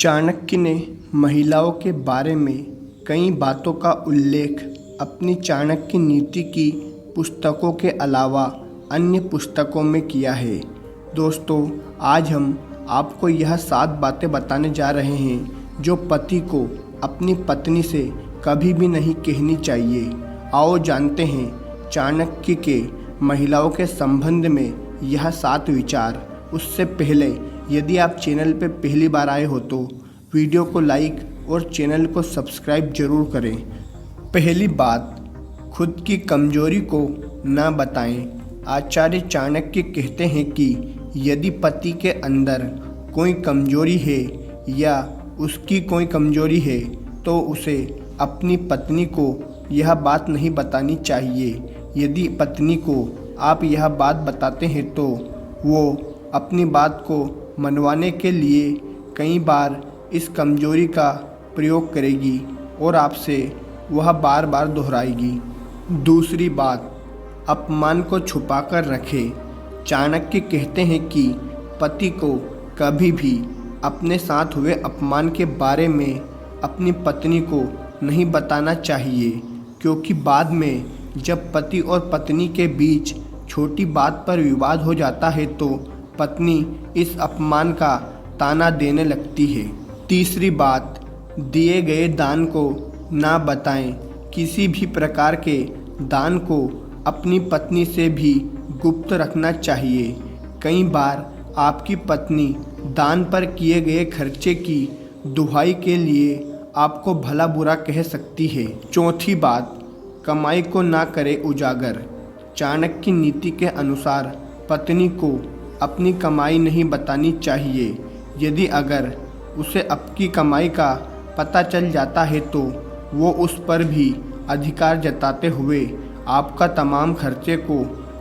चाणक्य ने महिलाओं के बारे में कई बातों का उल्लेख अपनी चाणक्य नीति की पुस्तकों के अलावा अन्य पुस्तकों में किया है। दोस्तों, आज हम आपको यह 7 बातें बताने जा रहे हैं जो पति को अपनी पत्नी से कभी भी नहीं कहनी चाहिए। आओ जानते हैं चाणक्य के महिलाओं के संबंध में यह 7 विचार। उससे पहले यदि आप चैनल पर पहली बार आए हो तो वीडियो को लाइक और चैनल को सब्सक्राइब जरूर करें। पहली बात, खुद की कमजोरी को ना बताएं। आचार्य चाणक्य कहते हैं कि यदि पति के अंदर कोई कमजोरी है या उसकी कोई कमजोरी है तो उसे अपनी पत्नी को यह बात नहीं बतानी चाहिए। यदि पत्नी को आप यह बात बताते हैं तो वो अपनी बात को मनवाने के लिए कई बार इस कमजोरी का प्रयोग करेगी और आपसे वह बार बार दोहराएगी। दूसरी बात, अपमान को छुपाकर रखें। चाणक्य कहते हैं कि पति को कभी भी अपने साथ हुए अपमान के बारे में अपनी पत्नी को नहीं बताना चाहिए, क्योंकि बाद में जब पति और पत्नी के बीच छोटी बात पर विवाद हो जाता है तो पत्नी इस अपमान का ताना देने लगती है। तीसरी बात, दिए गए दान को ना बताएं। किसी भी प्रकार के दान को अपनी पत्नी से भी गुप्त रखना चाहिए। कई बार आपकी पत्नी दान पर किए गए खर्चे की दुहाई के लिए आपको भला बुरा कह सकती है। चौथी बात, कमाई को ना करे उजागर। चाणक्य नीति के अनुसार पत्नी को अपनी कमाई नहीं बतानी चाहिए। यदि अगर उसे आपकी कमाई का पता चल जाता है तो वो उस पर भी अधिकार जताते हुए आपका तमाम खर्चे को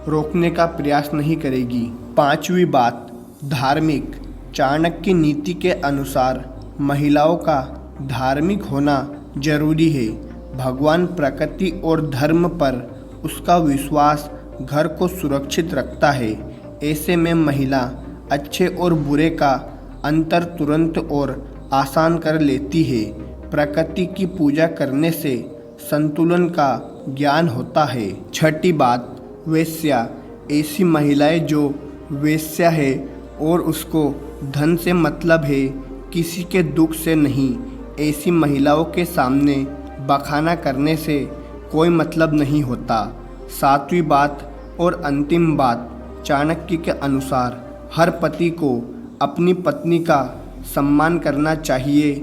रोकने का प्रयास नहीं करेगी। पांचवी बात, धार्मिक। चाणक्य नीति के अनुसार महिलाओं का धार्मिक होना जरूरी है। भगवान, प्रकृति और धर्म पर उसका विश्वास घर को सुरक्षित रखता है। ऐसे में महिला अच्छे और बुरे का अंतर तुरंत और आसान कर लेती है। प्रकृति की पूजा करने से संतुलन का ज्ञान होता है। छठी बात, वेश्या। ऐसी महिलाएं जो वेश्या है और उसको धन से मतलब है, किसी के दुख से नहीं, ऐसी महिलाओं के सामने बखाना करने से कोई मतलब नहीं होता। सातवीं बात और अंतिम बात, चाणक्य के अनुसार हर पति को अपनी पत्नी का सम्मान करना चाहिए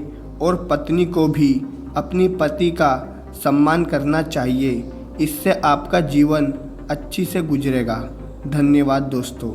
और पत्नी को भी अपनी पति का सम्मान करना चाहिए। इससे आपका जीवन अच्छी से गुजरेगा। धन्यवाद दोस्तों।